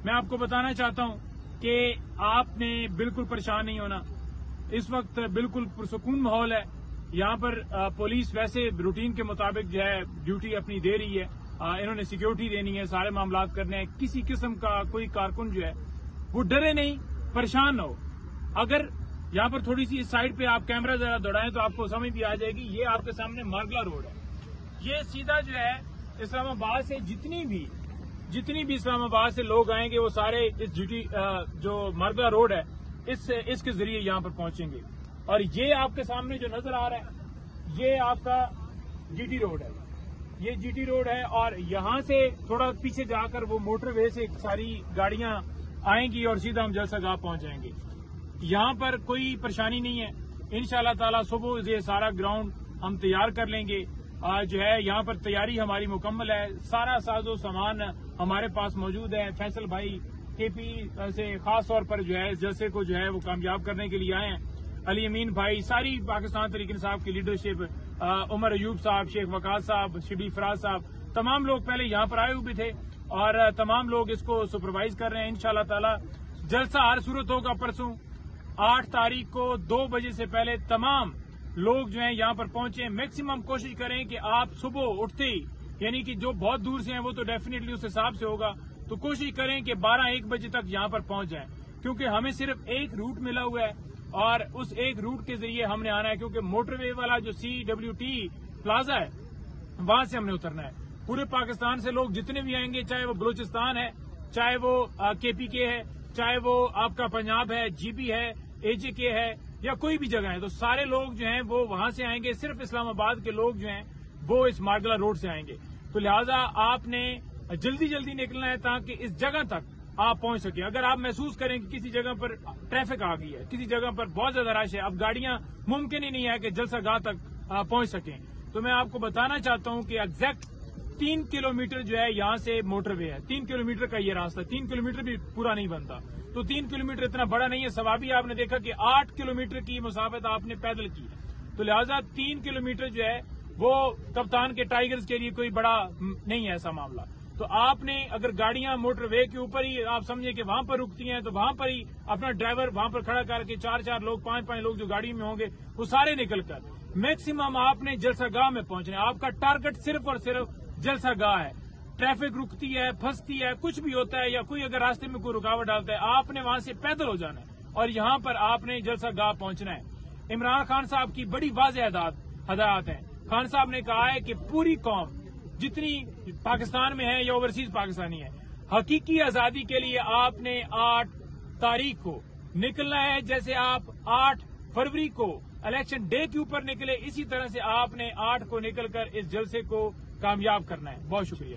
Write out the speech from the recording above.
میں آپ کو بتانا چاہتا ہوں کہ آپ نے بالکل پریشان نہیں ہونا. اس وقت بالکل پرسکون ماحول ہے. یہاں پر پولیس ویسے روٹین کے مطابق جو ہے ڈیوٹی اپنی دے رہی ہے. انہوں نے سیکیورٹی دینی ہے, سارے معاملات کرنے ہیں. کسی قسم کا کوئی کارکن جو ہے وہ ڈرے نہیں, پریشان نہ ہو. اگر یہاں پر تھوڑی سی اس سائڈ پہ آپ کیمرہ ذرا دوڑائیں تو آپ کو سمجھ بھی آ جائے گی. یہ آپ کے سامنے مارگلا روڈ ہے. یہ سیدھا جو ہے اسلام آباد سے جتنی بھی اسلام آباد سے لوگ آئیں گے وہ سارے اس جو مارگلا روڈ ہے اس کے ذریعے یہاں پر پہنچیں گے. اور یہ آپ کے سامنے جو نظر آ رہا ہے یہ آپ کا جی ٹی روڈ ہے. یہ جی ٹی روڈ ہے اور یہاں سے تھوڑا پیچھے جا کر وہ موٹر وے سے ساری گاڑیاں آئیں گی اور سیدھا ہم جلسہ گاہ پہنچ جائیں گے. یہاں پر کوئی پریشانی نہیں ہے. انشاءاللہ تعالی صبح یہ سارا گراؤنڈ ہم تیار کر لیں گے. جو ہے یہاں پر تیاری ہماری مکمل ہے. سارا ساز و سامان ہمارے پاس موجود ہے. فیصل بھائی کے پی سے خاص طور پر جو ہے اس جلسے کو جو ہے وہ کامیاب کرنے کے لیے آئے ہیں. علی امین بھائی, ساری پاکستان تحریک انصاف کی لیڈرشپ, عمر ایوب صاحب, شیخ وقاص صاحب, شبلی فراز صاحب, تمام لوگ پہلے یہاں پر آئے ہوئے تھے اور تمام لوگ اس کو سپروائز کر رہے ہیں. انشاءاللہ تعالی جلسہ ہر صورت ہوگا پرسوں 8 تاریخ کو 2 بجے سے پہلے تمام لوگ جو ہیں یہاں پر پہنچیں. میکسیمم کوشش کریں کہ آپ صبح اٹھتے ہی, یعنی کہ جو بہت دور سے ہیں وہ تو ڈیفینیٹلی اس حساب سے ہوگا, تو کوشش کریں کہ 12-1 بجے تک یہاں پر پہنچ جائیں. کیونکہ ہمیں صرف ایک روٹ ملا ہوا ہے اور اس ایک روٹ کے ذریعے ہم نے آنا ہے. کیونکہ موٹر وے والا جو CWT پلازا ہے وہاں سے ہم نے اترنا ہے. پورے پاکستان سے لوگ جتنے بھی آئیں گے, چاہے وہ بلوچستان ہے, چاہے وہ KPK ہے, چاہے وہ آپ کا پنجاب ہے, GP ہے, AJK ہے یا کوئی بھی جگہ ہے, تو سارے لوگ جو ہیں وہ وہاں سے آئیں گے. صرف اسلام آباد کے لوگ جو ہیں وہ اس مارگلا روڈ سے آئیں گے. تو لہٰذا آپ نے جلدی نکلنا ہے تاکہ اس جگہ تک آپ پہنچ سکیں. اگر آپ محسوس کریں کہ کسی جگہ پر ٹریفک آ گئی ہے, کسی جگہ پر بہت زیادہ رش ہے, اب گاڑیاں ممکن ہی نہیں ہے کہ جلسہ گاہ تک پہنچ سکیں, تو میں آپ کو بتانا چاہتا ہوں کہ ایگزیکٹ 3 کلومیٹر جو ہے یہاں سے موٹر وے ہے. 3 کلومیٹر کا یہ راستہ, 3 کلومیٹر بھی پورا نہیں بنتا, تو 3 کلومیٹر اتنا بڑا نہیں ہے. ثوابی آپ نے دیکھا کہ 8 کلومیٹر کی مسافت آپ نے پیدل کی, تو لہٰذا 3 کلومیٹر جو ہے وہ کپتان کے ٹائیگرز کے لیے کوئی بڑا نہیں ہے ایسا معاملہ. تو آپ نے اگر گاڑیاں موٹر وے کے اوپر ہی آپ سمجھیں کہ وہاں پر رکتی ہیں, تو وہاں پر ہی اپنا ڈرائیور وہاں پر کھڑا کر کے 4 لوگ 5 لوگ جو گاڑی میں ہوں گے وہ سارے نکل کر میکسیمم آپ نے جلسہ گاہ میں پہنچنا ہے. آپ کا ٹارگٹ صرف اور صرف جلسہ گاہ ہے. ٹریفک رکتی ہے, پھنستی ہے, کچھ بھی ہوتا ہے یا کوئی اگر راستے میں کوئی رکاوٹ ڈالتا ہے, آپ نے وہاں سے پیدل ہو جانا ہے اور یہاں پر آپ نے جلسہ گاہ پہنچنا ہے. عمران خان صاحب کی بڑی واضح ہدایات ہیں. خان صاحب نے کہا ہے کہ پوری قوم جتنی پاکستان میں ہے یا اوورسیز پاکستانی ہے, حقیقی آزادی کے لیے آپ نے 8 تاریخ کو نکلنا ہے. جیسے آپ 8 فروری کو الیکشن ڈے کے اوپر نکلے, اسی طرح سے آپ نے 8 کو نکل کر اس جلسے کو کامیاب کرنا ہے. بہت شکریہ.